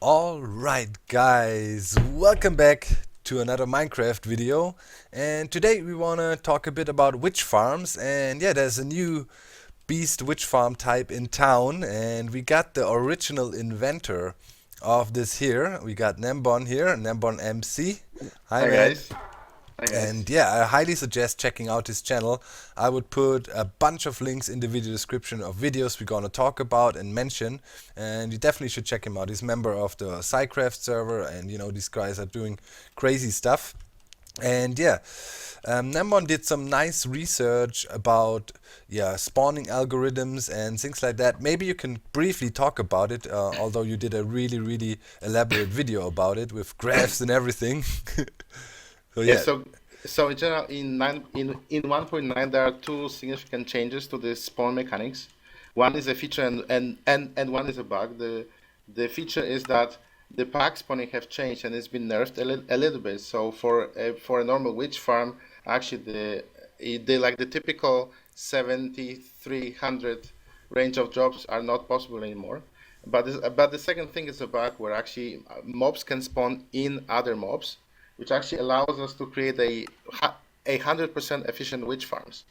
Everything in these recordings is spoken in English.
Alright guys, welcome back to another Minecraft video, and today we wanna talk a bit about witch farms. And yeah, there's a new beast witch farm type in town, and we got the original inventor of this here. We got Nembon here, Nembon MC. Hi Hi man. guys. Hi And guys. yeah, I highly suggest checking out his channel. I would put a bunch of links in the video description of videos we're gonna talk about and mention. And you definitely should check him out. He's a member of the SciCraft server, and these guys are doing crazy stuff. And yeah, Nembon did some nice research about spawning algorithms and things like that. Maybe you can briefly talk about it, although you did a really elaborate video about it with graphs and everything. So Yeah, yeah. so in general in 1.9 there are two significant changes to the spawn mechanics. One is a feature and one is a bug. The feature is that the pack spawning have changed and it's been nerfed a little bit. So for a normal witch farm, actually the typical 7300 range of jobs are not possible anymore. But the second thing is a bug where actually mobs can spawn in other mobs, which actually allows us to create a 100% efficient witch farms.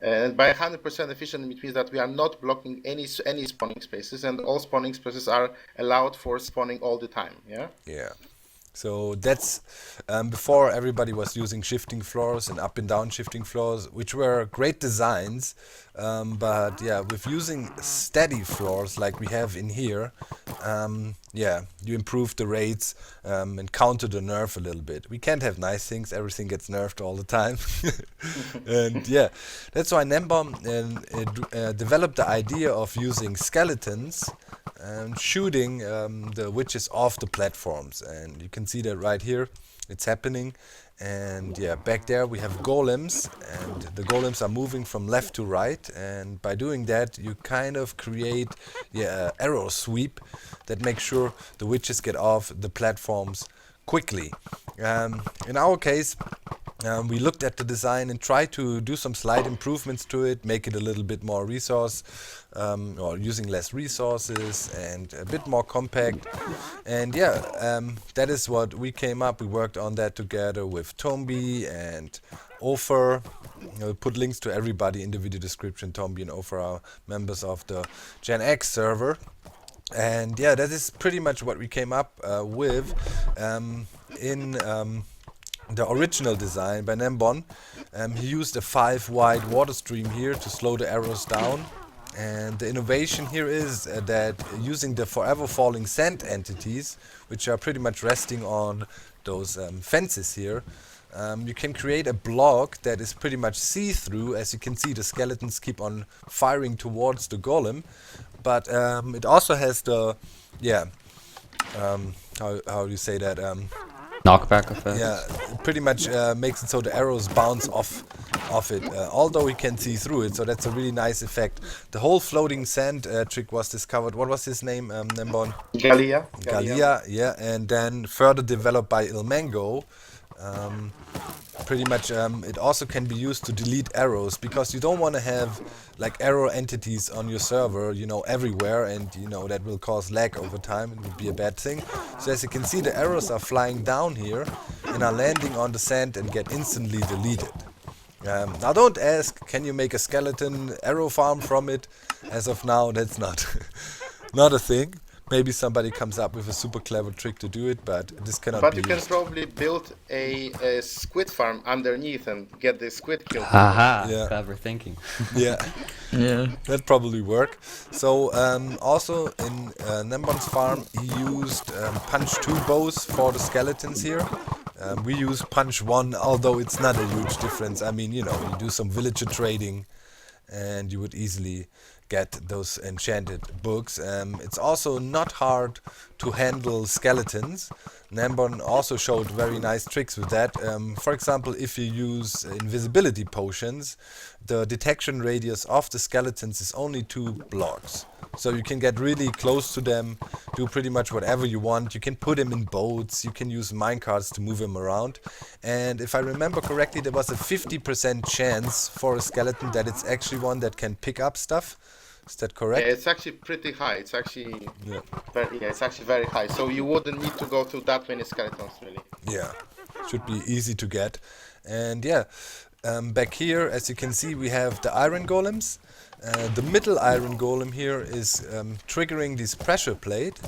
And by 100% efficient, it means that we are not blocking any spawning spaces, and all spawning spaces are allowed for spawning all the time. Yeah. Yeah. So that's before everybody was using shifting floors and up and down shifting floors, which were great designs. But yeah, with using steady floors like we have in here, yeah, you improve the rates and counter the nerf a little bit. We can't have nice things; everything gets nerfed all the time. And yeah, that's why Nembom developed the idea of using skeletons and shooting the witches off the platforms. And you can see that right here, it's happening. And yeah, back there we have golems, and the golems are moving from left to right, and by doing that you kind of create arrow sweep that makes sure the witches get off the platforms quickly. In our case, we looked at the design and tried to do some slight improvements to it, make it a little bit more resource, or using less resources and a bit more compact. And yeah, that is what we came up. We worked on that together with Tombi and Ofer. I'll put links to everybody in the video description. Tombi and Ofer are members of the GenX server. And yeah, that is pretty much what we came up with in the original design by Nembon. He used a 5 wide water stream here to slow the arrows down. And the innovation here is that using the forever falling sand entities, which are pretty much resting on those fences here, you can create a block that is pretty much see-through. As you can see, the skeletons keep on firing towards the golem, but it also has the, yeah, how do you say that? Knockback effect. Yeah, it pretty much makes it so the arrows bounce off it, although we can see through it. So that's a really nice effect. The whole floating sand trick was discovered. What was his name, Nembon? Galia. Galia, yeah, and then further developed by Ilmango. Um, Pretty much, it also can be used to delete arrows, because you don't want to have like arrow entities on your server, everywhere, and that will cause lag over time. It would be a bad thing. So as you can see, the arrows are flying down here and are landing on the sand and get instantly deleted. Now don't ask, can you make a skeleton arrow farm from it? As of now, that's not not a thing. Maybe somebody comes up with a super clever trick to do it, but this cannot But be you can used. probably build a squid farm underneath and get the squid killed quicker. Haha, Yeah. clever thinking. Yeah. Yeah. That probably work. So also in Nembon's farm, he used punch 2 bows for the skeletons here. We use punch 1, although it's not a huge difference. I mean, you do some villager trading and you would easily get those enchanted books. It's also not hard to handle skeletons. Nambon also showed very nice tricks with that. For example, if you use invisibility potions, the detection radius of the skeletons is only 2 blocks. So you can get really close to them, do pretty much whatever you want. You can put them in boats, you can use minecarts to move them around. And if I remember correctly, there was a 50% chance for a skeleton that it's actually one that can pick up stuff. Is that correct? It's actually pretty high. It's actually Yeah. it's actually very high. So you wouldn't need to go through that many skeletons, really. Yeah, should be easy to get. And yeah, back here, as you can see, we have the iron golems. The middle iron golem here is triggering this pressure plate,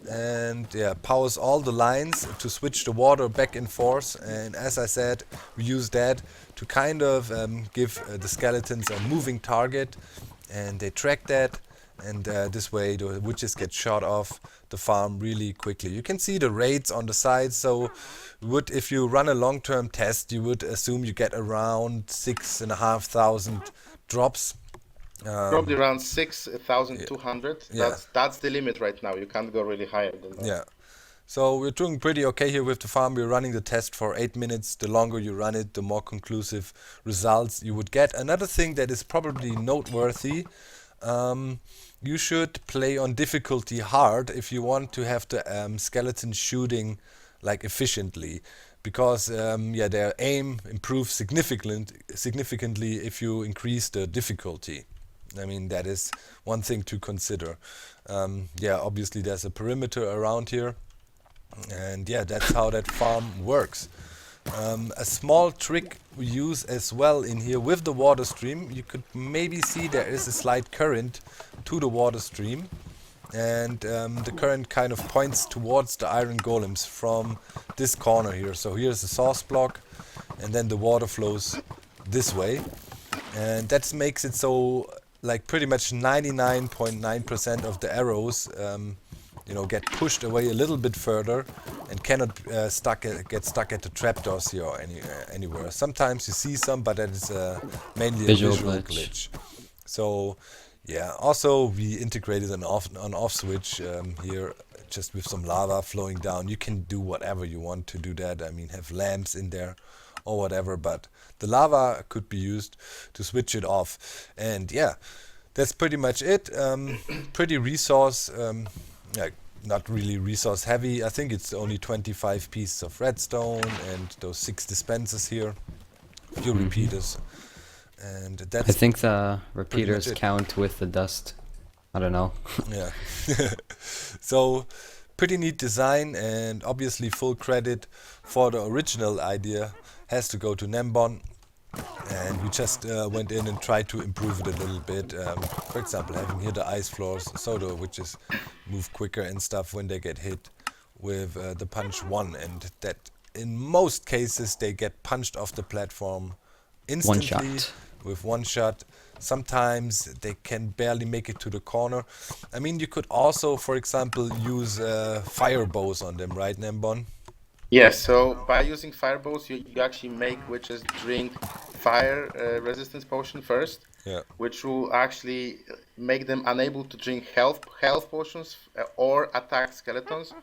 and yeah, powers all the lines to switch the water back and forth. And as I said, we use that to kind of give the skeletons a moving target, and they track that. And this way the witches get shot off the farm really quickly. You can see the rates on the side, so if you run a long-term test, you would assume you get around 6,500 drops. Probably around 6,200. Yeah. That's the limit right now. You can't go really higher than that. Yeah. So we're doing pretty okay here with the farm. We're running the test for 8 minutes. The longer you run it, the more conclusive results you would get. Another thing that is probably noteworthy, you should play on difficulty hard if you want to have the skeleton shooting like efficiently, because their aim improves significantly if you increase the difficulty. I mean, that is one thing to consider. Obviously there's a perimeter around here, and yeah, that's how that farm works. A small trick we use as well in here with the water stream, you could maybe see there is a slight current to the water stream, and the current kind of points towards the iron golems from this corner here. So here's the source block, and then the water flows this way, and that makes it so like pretty much 99.9% of the arrows get pushed away a little bit further and cannot get stuck at the trapdoors here or anywhere. Sometimes you see some, but that is mainly a visual glitch. So yeah, also we integrated an on-off switch here, just with some lava flowing down. You can do whatever you want to do that. I mean, have lamps in there or whatever, but the lava could be used to switch it off. And yeah, that's pretty much it. Pretty resource, not really resource heavy. I think it's only 25 pieces of redstone and those 6 dispensers here, a few repeaters, and that's I think the repeaters count with the dust. I don't know. Yeah. So pretty neat design, and obviously full credit for the original idea has to go to Nembon, and we just went in and tried to improve it a little bit. For example, having here the ice floors so the witches move quicker and stuff when they get hit with the punch 1, and that in most cases they get punched off the platform instantly with one shot. Sometimes they can barely make it to the corner. I mean, you could also, for example, use fire bows on them, right, Nembon? Yes, so by using fire bows, you actually make witches drink fire resistance potion first, which will actually make them unable to drink health potions or attack skeletons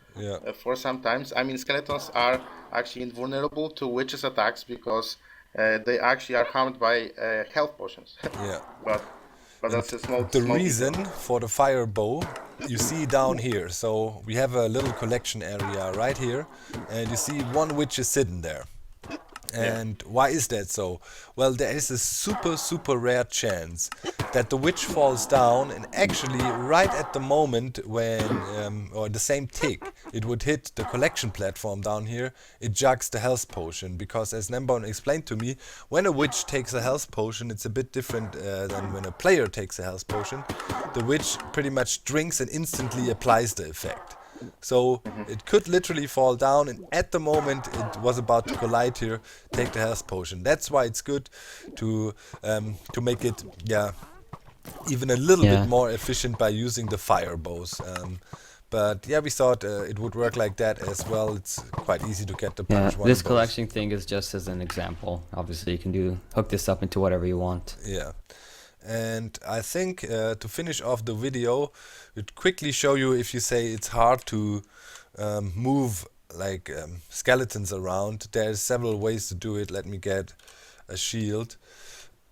for some times. I mean, skeletons are actually invulnerable to witches' attacks because they actually are harmed by health potions. Yeah. But that's a small. The reason for the fire bow you see down here. So we have a little collection area right here, and you see one witch is sitting there. And why is that so? Well, there is a super rare chance that the witch falls down, and actually right at the moment when, or the same tick, it would hit the collection platform down here, it jugs the health potion. Because as Nembon explained to me, when a witch takes a health potion, it's a bit different than when a player takes a health potion. The witch pretty much drinks and instantly applies the effect. So it could literally fall down, and at the moment it was about to collide here, take the health potion. That's why it's good to make it even a little bit more efficient by using the fire bows. But yeah, we thought it would work like that as well. It's quite easy to get the punch one. This collection thing is just as an example. Obviously, you can hook this up into whatever you want. Yeah. And I think to finish off the video, we'd quickly show you, if you say it's hard to move like skeletons around, there's several ways to do it. Let me get a shield.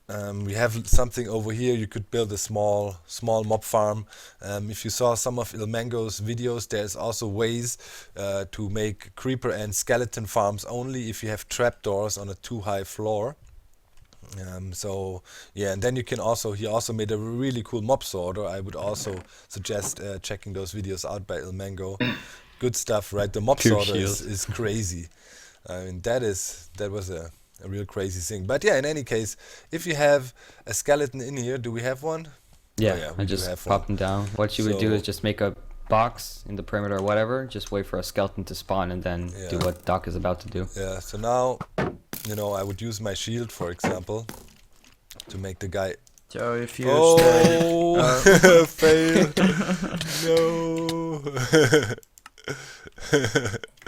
We have something over here. You could build a small mob farm. If you saw some of Ilmango's videos, there's also ways to make creeper and skeleton farms only if you have trapdoors on a too high floor. So yeah, and then you can also, he also made a really cool mob sorter. I would also suggest checking those videos out by Ilmango. Good stuff, right? The mob Pure sorter shield. is crazy. I mean, that was a real crazy thing. But yeah, in any case, if you have a skeleton in here, do we have one? Yeah, Oh yeah, I we do just have pop one. them down. What you would do is So just make a box in the perimeter or whatever. Just wait for a skeleton to spawn and then do yeah, what Doc is about to do. yeah. So now, I would use my shield, for example, to make the guy. So if you stay, Oh, fail! No.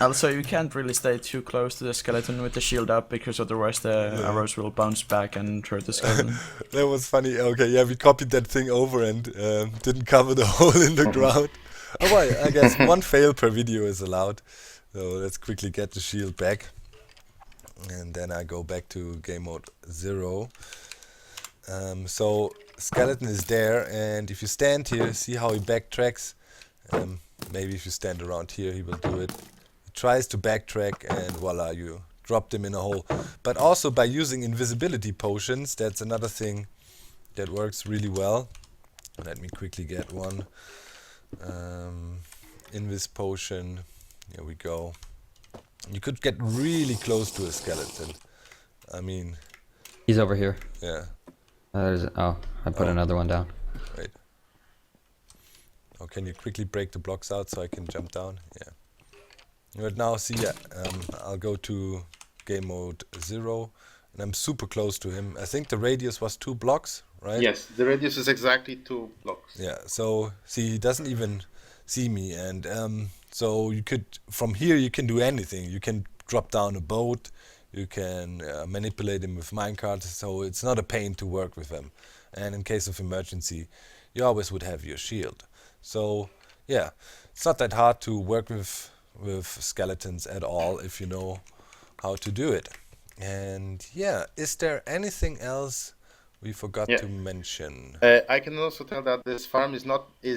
also you can't really stay too close to the skeleton with the shield up because otherwise the arrows will bounce back and hurt the skeleton. That was funny. Okay, yeah, we copied that thing over and didn't cover the hole in the ground. Oh well, I guess one fail per video is allowed. So let's quickly get the shield back. And then I go back to game mode 0. So skeleton is there, and if you stand here, see how he backtracks. Maybe if you stand around here, he will do it. He tries to backtrack, and voila, you dropped him in a hole. But also by using invisibility potions, that's another thing that works really well. Let me quickly get one. Invis potion. Here we go. You could get really close to a skeleton. I mean, He's over here. yeah. Oh, I put Oh. another one down. Wait. Oh, can you quickly break the blocks out so I can jump down? Yeah. But now see, I'll go to game mode 0, and I'm super close to him. I think the radius was 2 blocks, right? Yes, the radius is exactly 2 blocks. Yeah. So see, he doesn't even see me, and so you could, from here you can do anything. You can drop down a boat. You can manipulate him with minecarts, so it's not a pain to work with them. And in case of emergency, you always would have your shield. So yeah, it's not that hard to work with skeletons at all if you know how to do it. And yeah, is there anything else we forgot Yeah. to mention? I can also tell that this farm is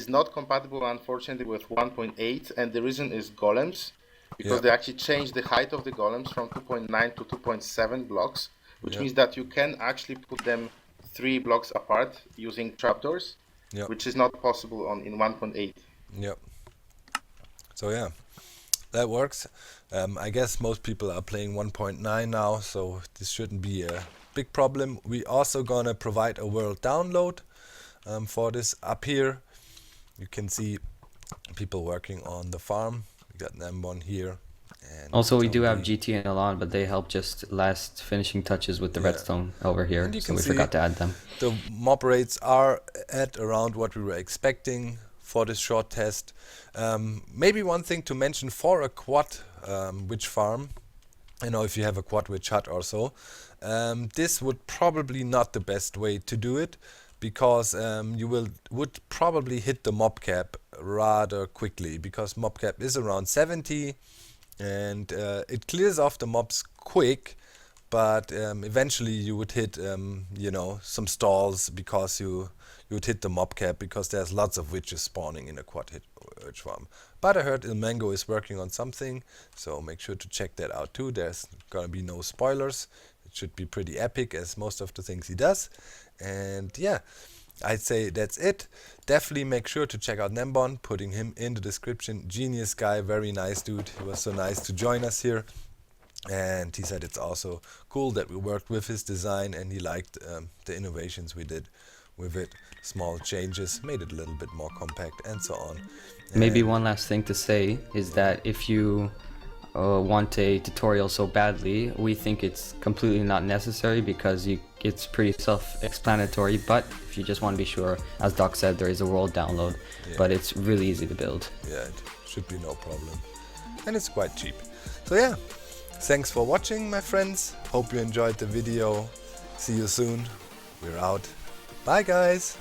not compatible, unfortunately, with 1.8, and the reason is golems, because Yeah. they actually changed the height of the golems from 2.9 to 2.7 blocks, which Yeah. means that you can actually put them 3 blocks apart using trapdoors, Yeah. which is not possible in 1.8. Yep. So yeah, that works. I guess most people are playing 1.9 now, so this shouldn't be a big problem. We also gonna provide a world download for this up here. You can see people working on the farm. We got them one here. And Also, we do have somebody- GT and Elan, but they help just last finishing touches with the Yeah. redstone over here, And you so can we see forgot to add them. The mob rates are at around what we were expecting for this short test. Maybe one thing to mention for a quad witch farm, if you have a quad witch hut or so, this would probably not the best way to do it, because you would probably hit the mob cap rather quickly, because mob cap is around 70, and it clears off the mobs quick. But eventually you would hit, some stalls, because you would hit the mob cap, because there's lots of witches spawning in a quad witch farm. But I heard Ilmango is working on something, so make sure to check that out too. There's gonna be no spoilers. It should be pretty epic, as most of the things he does. And yeah, I'd say that's it. Definitely make sure to check out Nembon, putting him in the description. Genius guy, very nice dude. He was so nice to join us here. And he said it's also cool that we worked with his design, and he liked the innovations we did with it. Small changes, made it a little bit more compact, and so on. Maybe And one last thing to say is that if you want a tutorial so badly, we think it's completely not necessary, because it's pretty self-explanatory. But if you just want to be sure, as Doc said, there is a world download, Yeah. but it's really easy to build. yeah, it should be no problem. And it's quite cheap. So yeah, thanks for watching, my friends. Hope you enjoyed the video. See you soon. We're out. Bye, guys.